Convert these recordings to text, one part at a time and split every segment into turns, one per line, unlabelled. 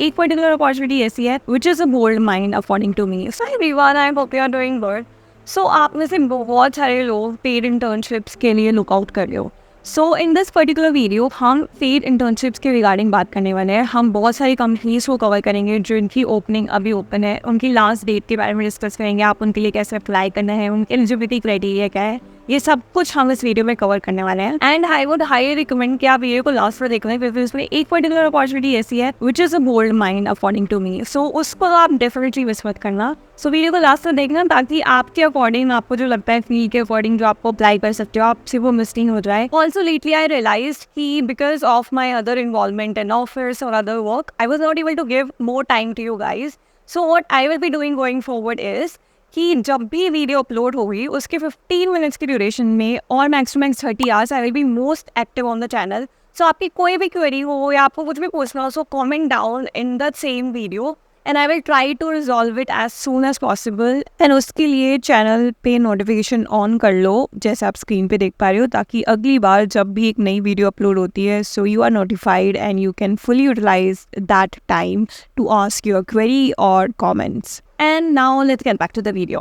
एक particular opportunity ऐसी है which is a gold mine according to me. So everyone, I hope you are doing good. So आप में से बहुत सारे लोग पेड इंटर्नशिप्स के लिए लुकआउट कर रहे हो। सो इन दिस पर्टिकुलर वीडियो हम पेड इंटर्नशिप्स के रिगार्डिंग बात करने वाले हैं। हम बहुत सारी कंपनीज को कवर करेंगे जो इनकी ओपनिंग अभी ओपन है, उनकी लास्ट डेट के बारे में डिस्कस करेंगे, आप उनके लिए कैसे अप्लाई करना है, उनकी एलिजिबिलिटी क्राइटेरिया क्या है, ये सब कुछ हम इस वीडियो में कवर करने वाले हैं। And I would highly recommend कि आप वीडियो को लास्ट पर देख लें, क्योंकि उसमें एक पर्टिकुलर अपॉर्चुनिटी ऐसी है which is a gold mine according to me. So उसको आप डेफिनेटली मिस मत करना। सो वीडियो को लास्ट तक देखना ताकि आपके अकॉर्डिंग, आपको जो लगता है फील्ड के अकॉर्डिंग जो आपको अप्लाई कर सकते हो, आपसे वो मिस नहीं हो जाए। ऑल्सो लेटली आई रियलाइज कि because of my other involvement in office और other work, I was not able to give more time to you guys. So what I will be doing going forward is कि जब भी video upload होगी उसके 15 minutes की duration में और max to max 30 hours I will be most active on the channel. So आपकी कोई भी क्वेरी हो या आपको कुछ भी पूछना हो, so comment down in the same video and I will try to resolve it as soon as possible. And उसके लिए चैनल पे नोटिफिकेशन ऑन कर लो जैसे आप स्क्रीन पे देख पा रहे हो, ताकि अगली बार जब भी एक नई वीडियो अपलोड होती है so you are notified and you can fully utilise that time to ask your query और comments. And now let's get back to the video.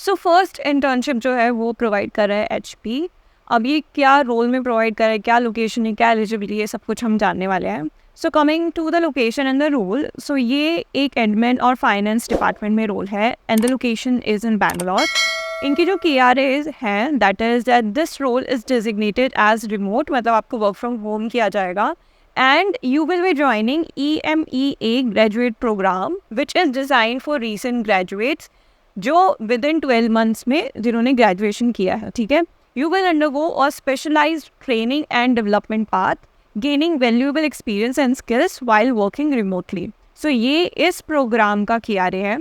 So first internship जो है वो प्रोवाइड कर रहा है HP। अब ये क्या रोल में प्रोवाइड कर रहा है, क्या लोकेशन है, क्या एलिजिबिलिटी है, सब कुछ हम जानने वाले हैं। So coming to the location and the role, so ये एक एडमिन और फाइनेंस डिपार्टमेंट में रोल है and the location is in Bangalore. इनकी जो KRAs हैं that is that this role is designated as remote, मतलब आपको वर्क फ्रॉम होम किया जाएगा। And you will be joining EMEA graduate program which is designed for recent graduates जो within 12 months में जिन्होंने graduation किया है, ठीक है। You will undergo a specialized training and development path, gaining valuable experience and skills while working remotely. So ये इस program का KRA है।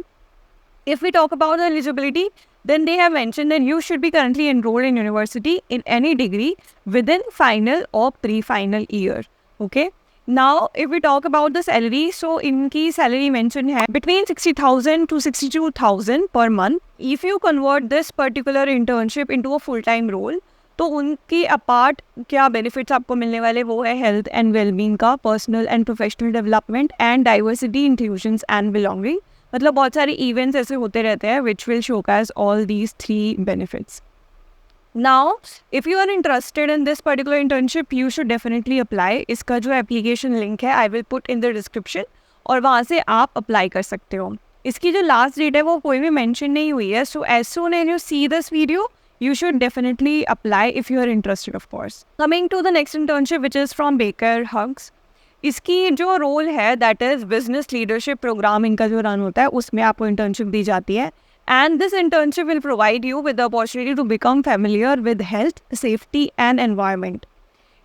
If we talk about the eligibility, then they have mentioned that you should be currently enrolled in university in any degree within final or pre-final year. Okay. Now, if we talk about the salary, so इनकी salary mention है between 60,000 to 62,000 per month. If you convert this particular internship into a full-time role, तो उनकी apart क्या benefits आपको मिलने वाले वो है health and well-being का, personal and professional development and diversity, inclusions and belonging. मतलब बहुत सारे events ऐसे होते रहते हैं which will showcase all these 3 benefits. Now, if you are interested in this particular internship, you should definitely apply. इसका जो application link है, I will put in the description और वहाँ से आप apply कर सकते हो। इसकी जो last date है वो कोई भी mention नहीं हुई है, so as soon as you see this video, you should definitely apply if you are interested, of course. Coming to the next internship, which is from Baker Hughes. इसकी जो role है that is business leadership program इनका जो run होता है उसमें आपको internship दी जाती है। And this internship will provide you with the opportunity to become familiar with health, safety and environment.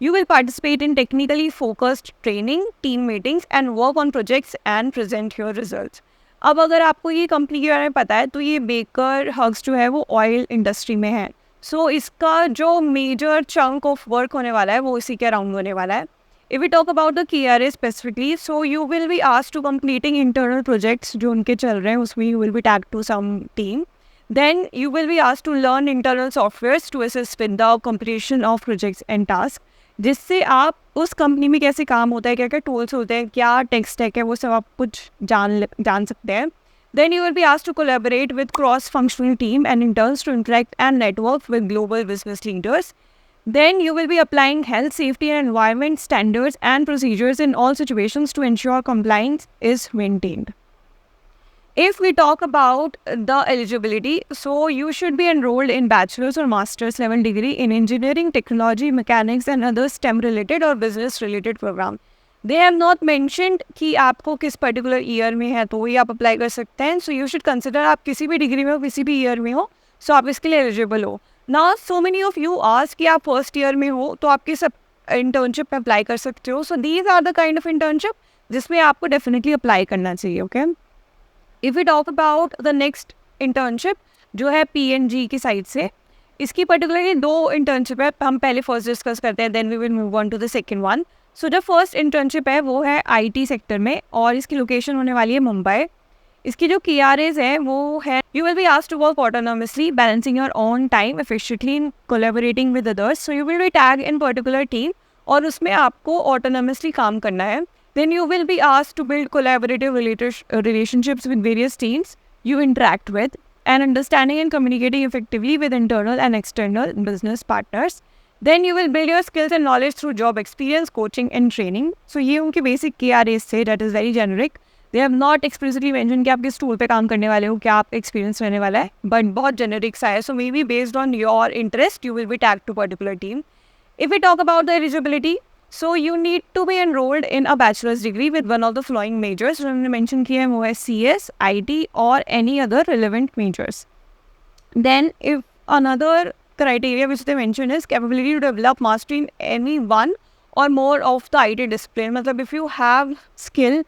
You will participate in technically focused training, team meetings and work on projects and present your results. अब अगर आपको ये company के बारे में पता है तो ये बेकर हग्स जो है वो ऑयल इंडस्ट्री में है। सो इसका जो मेजर चंक ऑफ वर्क होने वाला है वो इसी के अराउंड होने वाला है। If we talk about the KRA specifically, so you will be asked to completing internal projects जो उनके चल रहे हैं उसमें you will be tagged to some team. Then you will be asked to learn internal softwares to assist with the completion of projects and tasks. जिससे आप उस company में कैसे काम होता है, क्या क्या टूल्स होते हैं, क्या टेक स्टैक है, वो सब आप कुछ जान सकते हैं। Then you will be asked to collaborate with cross-functional team and interns to interact and network with global business leaders. Then you will be applying health, safety and environment standards and procedures in all situations to ensure compliance is maintained. If we talk about the eligibility, so you should be enrolled in bachelor's or master's level degree in engineering, technology, mechanics and other STEM related or business related program. They have not mentioned कि आपको किस particular year में है तो वही आप apply कर सकते हैं। So you should consider आप किसी भी डिग्री में हो, किसी भी ईयर में हो, so आप इसके लिए एलिजिबल हो। Now, so many of you ask कि आप फर्स्ट ईयर में हो तो आपके सब इंटर्नशिप में अप्लाई कर सकते हो। So these are the kind of internship जिसमें आपको डेफिनेटली अप्लाई करना चाहिए। Okay, if you talk about the next internship जो है PNG की साइड से, इसकी पर्टिकुलरली 2 इंटर्नशिप है। हम पहले फर्स्ट डिस्कस करते हैं, then we will move on to the second one. So जो फर्स्ट इंटर्नशिप है वो है IT सेक्टर में और इसकी लोकेशन होने वाली है मुंबई। इसकी जो KRAs है वो है you will be asked to work autonomously, balancing your own time efficiently and collaborating with others. So you will be tagged in particular team और उसमें आपको ऑटोनमसली काम करना है. Then you will be asked to build collaborative relationships with various teams you interact with and understanding and communicating effectively with internal and external business partners. Then you will build your skills and knowledge through job experience, coaching and training. So ये उनके basic KRAs थे, that is very generic. They have not explicitly mentioned कि आप किस tool पे काम करने वाले हो, क्या आप experience रहने वाला है, but बहुत generic सा है. So maybe based on your interest, you will be tagged to particular team. If we talk about the eligibility, so you need to be enrolled in a bachelor's degree with one of the following majors. So हमने mention किया है वो है CS, IT or any other relevant majors. Then if another criteria which they mention is capability to develop mastery in any one or more of the IT discipline. मतलब if you have skill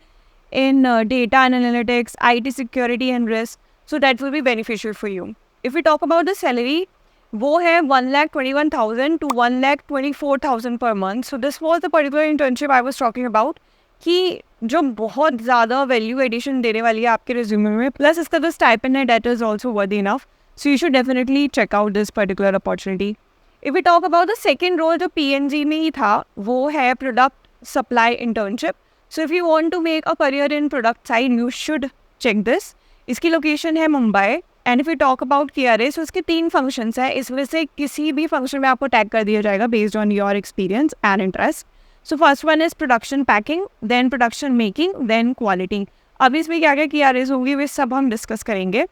in data and analytics, IT security and risk, so that will be beneficial for you. If we talk about the salary, वो है 1,21,000 to 1,24,000 per month. So this was the particular internship I was talking about कि जो बहुत ज़्यादा value addition देने वाली है आपके रिज्यूमे में, प्लस इसका जो स्टाइपेंड है that is also worthy enough. So you should definitely check out this particular opportunity. If we talk about the second role जो PNG में ही था, वो है product supply internship. So if you want to make a career in product side, you should check this. इसकी location है Mumbai. And if you talk about KRA, so उसके 3 functions हैं. इसमें से किसी भी फंक्शन में आपको टैग कर दिया जाएगा based on your experience and interest. So first one is production packing, then production making, then quality. अब इसमें क्या क्या KRAs होंगी वे सब हम डिस्कस करेंगे.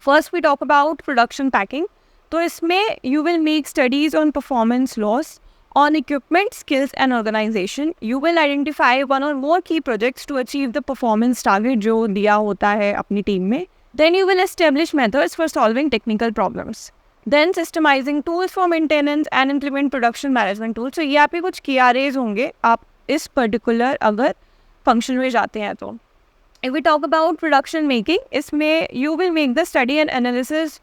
First we talk about production packing. तो इसमें you will make studies on performance loss, on equipment, skills and organization. You will identify one or more key projects to achieve the performance target जो दिया होता है अपनी team में. Then you will establish methods for solving technical problems. Then systemizing tools for maintenance and implement production management tools. So ये आपके कुछ KRAs होंगे आप इस particular अगर function में जाते हैं तो. If we talk about production making, इसमें you will make the study and analysis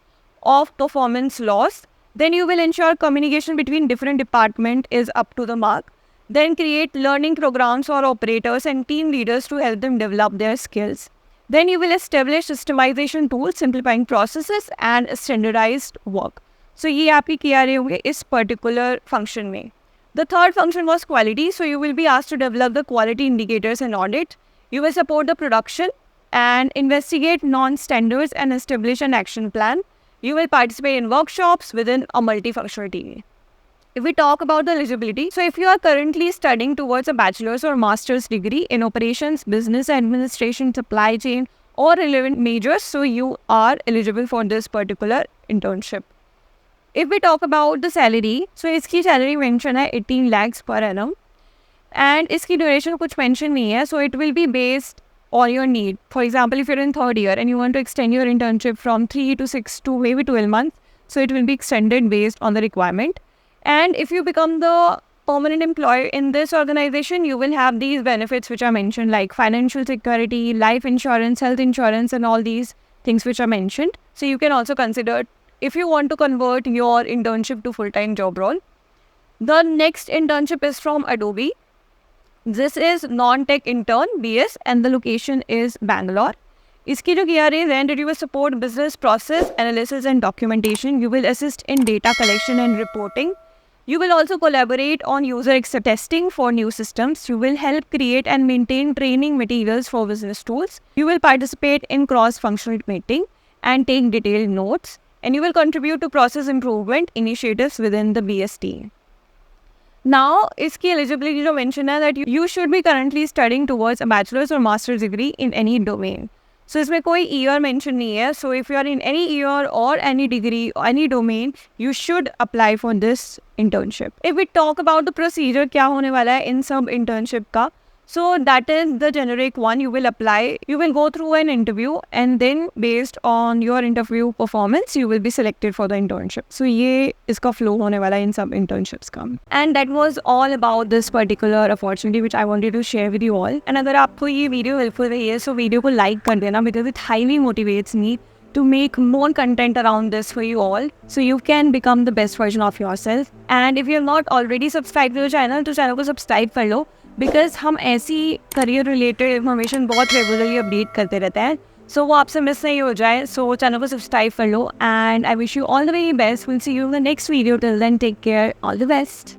of performance loss. Then you will ensure communication between different departments is up to the mark. Then create learning programs for operators and team leaders to help them develop their skills. Then you will establish systemization tools, simplifying processes and standardized work. So ये आपकी KRA होंगे इस particular function में. The third function was quality. So you will be asked to develop the quality indicators and audit. You will support the production and investigate non-standards and establish an action plan. You will participate in workshops within a multifunctional team. If we talk about the eligibility, so if you are currently studying towards a bachelor's or master's degree in operations, business administration, supply chain or relevant majors, so you are eligible for this particular internship. If we talk about the salary, so इसकी salary mention है 18 lakhs per annum and इसकी duration कुछ mention नहीं है, so it will be based or your need. For example, if you're in third year and you want to extend your internship from 3 to 6 to maybe 12 months, so it will be extended based on the requirement. And if you become the permanent employee in this organization, you will have these benefits which are mentioned like financial security, life insurance, health insurance and all these things which are mentioned. So you can also consider if you want to convert your internship to full-time job role. The next internship is from Adobe. This is non-tech intern BS and the location is Bangalore. इसकी जो KRAs हैं, that you will support business process analysis and documentation. You will assist in data collection and reporting. You will also collaborate on user testing for new systems. You will help create and maintain training materials for business tools. You will participate in cross-functional meeting and take detailed notes. And you will contribute to process improvement initiatives within the BS team. Now, इसकी eligibility जो mention है that you should be currently studying towards a bachelor's or master's degree in any domain. So इसमें कोई year mention नहीं है. So if you are in any year or any degree or any domain, you should apply for this internship. If we talk about the procedure क्या होने वाला है इन सब internship का, so that is the generic one. You will apply, you will go through an interview and then based on your interview performance, you will be selected for the internship. So ये इसका flow होने वाला है इन सब internships का. And that was all about this particular opportunity which I wanted to share with you all. And अगर आपको ये video helpful रही है, so video को like कर देना because it highly motivates me to make more content around this for you all, so you can become the best version of yourself. And if you have not already subscribed to the channel, तो channel को subscribe कर लो because हम ऐसी career related information बहुत regularly update करते रहते हैं, so वो आपसे miss नहीं हो जाए. So channel को subscribe कर लो and I wish you all the very best. We'll see you in the next video. Till then, take care. All the best.